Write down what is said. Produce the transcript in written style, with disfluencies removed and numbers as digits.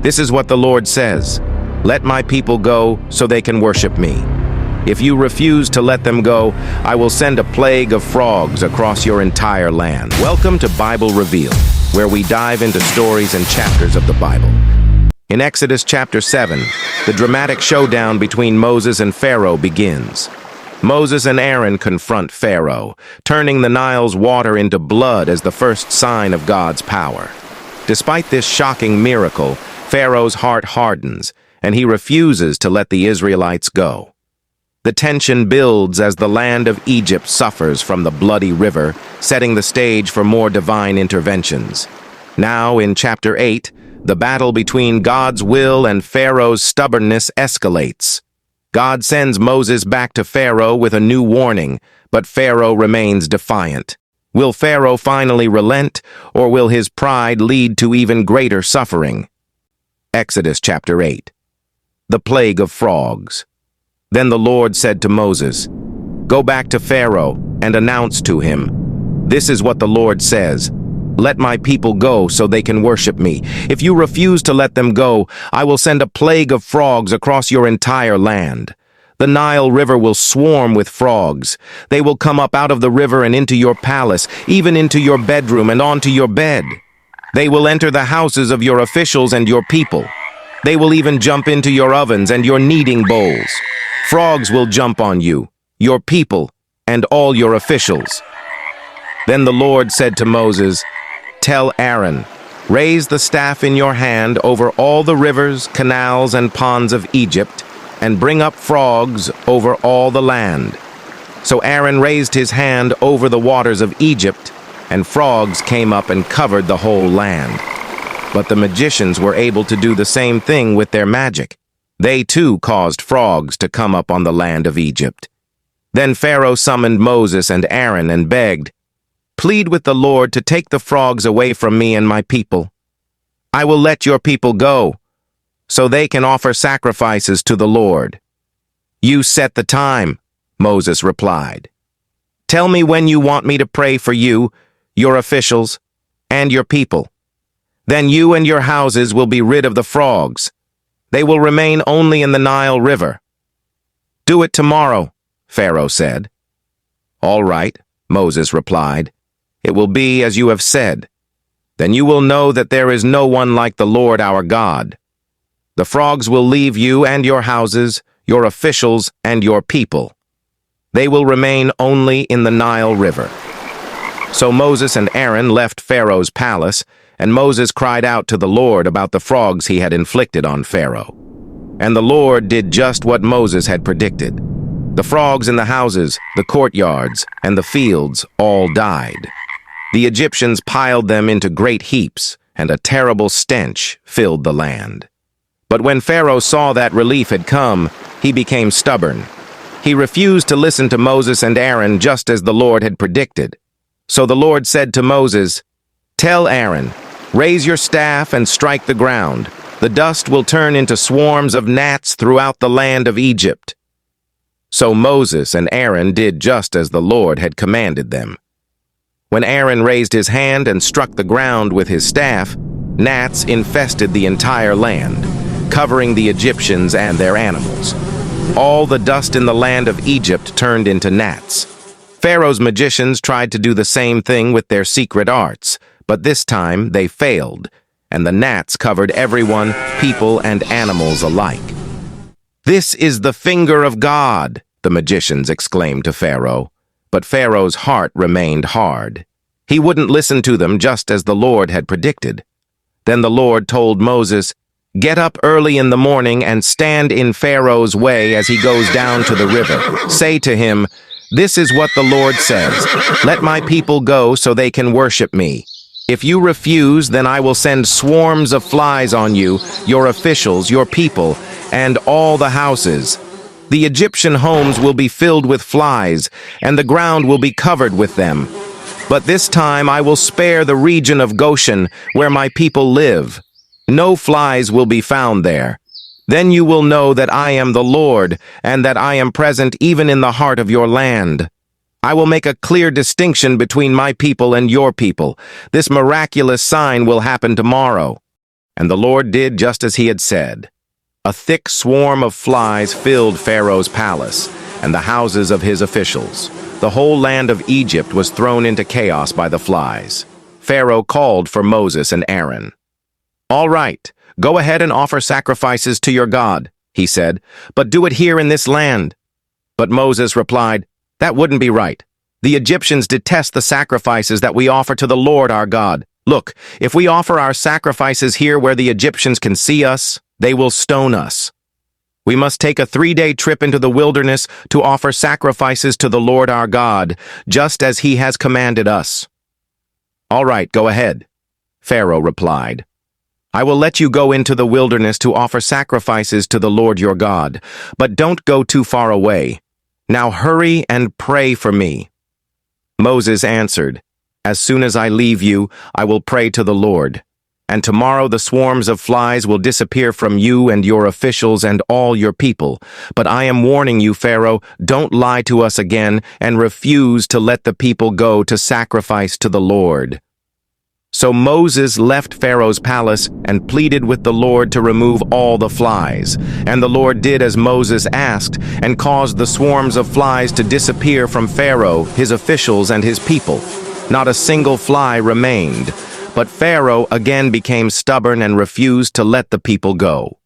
This is what the Lord says. Let my people go so they can worship me. If you refuse to let them go, I will send a plague of frogs across your entire land. Welcome to Bible Revealed, where we dive into stories and chapters of the Bible. In Exodus chapter 7, the dramatic showdown between Moses and Pharaoh begins. Moses and Aaron confront Pharaoh, turning the Nile's water into blood as the first sign of God's power. Despite this shocking miracle, Pharaoh's heart hardens, and he refuses to let the Israelites go. The tension builds as the land of Egypt suffers from the bloody river, setting the stage for more divine interventions. Now, in chapter 8, the battle between God's will and Pharaoh's stubbornness escalates. God sends Moses back to Pharaoh with a new warning, but Pharaoh remains defiant. Will Pharaoh finally relent, or will his pride lead to even greater suffering? Exodus chapter 8. The plague of frogs. Then the Lord said to Moses, "Go back to Pharaoh and announce to him, 'This is what the Lord says. Let my people go so they can worship me. If you refuse to let them go, I will send a plague of frogs across your entire land. The Nile River will swarm with frogs. They will come up out of the river and into your palace, even into your bedroom and onto your bed. They will enter the houses of your officials and your people. They will even jump into your ovens and your kneading bowls. Frogs will jump on you, your people, and all your officials." Then the Lord said to Moses, "Tell Aaron, raise the staff in your hand over all the rivers, canals, and ponds of Egypt, and bring up frogs over all the land." So Aaron raised his hand over the waters of Egypt, and frogs came up and covered the whole land. But the magicians were able to do the same thing with their magic. They too caused frogs to come up on the land of Egypt. Then Pharaoh summoned Moses and Aaron and begged, "Plead with the Lord to take the frogs away from me and my people. I will let your people go, so they can offer sacrifices to the Lord." "You set the time," Moses replied. "Tell me when you want me to pray for you, your officials, and your people. Then you and your houses will be rid of the frogs. They will remain only in the Nile River." "Do it tomorrow," Pharaoh said. "All right," Moses replied. "It will be as you have said. Then you will know that there is no one like the Lord our God. The frogs will leave you and your houses, your officials, and your people. They will remain only in the Nile River." So Moses and Aaron left Pharaoh's palace, and Moses cried out to the Lord about the frogs he had inflicted on Pharaoh. And the Lord did just what Moses had predicted. The frogs in the houses, the courtyards, and the fields all died. The Egyptians piled them into great heaps, and a terrible stench filled the land. But when Pharaoh saw that relief had come, he became stubborn. He refused to listen to Moses and Aaron just as the Lord had predicted. So the Lord said to Moses, "Tell Aaron, raise your staff and strike the ground. The dust will turn into swarms of gnats throughout the land of Egypt." So Moses and Aaron did just as the Lord had commanded them. When Aaron raised his hand and struck the ground with his staff, gnats infested the entire land, covering the Egyptians and their animals. All the dust in the land of Egypt turned into gnats. Pharaoh's magicians tried to do the same thing with their secret arts, but this time they failed, and the gnats covered everyone, people and animals alike. "This is the finger of God," the magicians exclaimed to Pharaoh. But Pharaoh's heart remained hard. He wouldn't listen to them just as the Lord had predicted. Then the Lord told Moses, "Get up early in the morning and stand in Pharaoh's way as he goes down to the river. Say to him, 'This is what the Lord says. Let my people go so they can worship me. If you refuse, then I will send swarms of flies on you, your officials, your people, and all the houses. The Egyptian homes will be filled with flies, and the ground will be covered with them. But this time I will spare the region of Goshen, where my people live. No flies will be found there. Then you will know that I am the Lord, and that I am present even in the heart of your land. I will make a clear distinction between my people and your people. This miraculous sign will happen tomorrow." And the Lord did just as he had said. A thick swarm of flies filled Pharaoh's palace and the houses of his officials. The whole land of Egypt was thrown into chaos by the flies. Pharaoh called for Moses and Aaron. "All right, go ahead and offer sacrifices to your God," he said, "but do it here in this land." But Moses replied, "That wouldn't be right. The Egyptians detest the sacrifices that we offer to the Lord our God. Look, if we offer our sacrifices here where the Egyptians can see us, they will stone us. We must take a 3-day trip into the wilderness to offer sacrifices to the Lord our God, just as he has commanded us." "All right, go ahead," Pharaoh replied. "I will let you go into the wilderness to offer sacrifices to the Lord your God, but don't go too far away. Now hurry and pray for me." Moses answered, "As soon as I leave you, I will pray to the Lord. And tomorrow the swarms of flies will disappear from you and your officials and all your people. But I am warning you, Pharaoh, don't lie to us again and refuse to let the people go to sacrifice to the Lord." So Moses left Pharaoh's palace and pleaded with the Lord to remove all the flies. And the Lord did as Moses asked and caused the swarms of flies to disappear from Pharaoh, his officials, and his people. Not a single fly remained. But Pharaoh again became stubborn and refused to let the people go.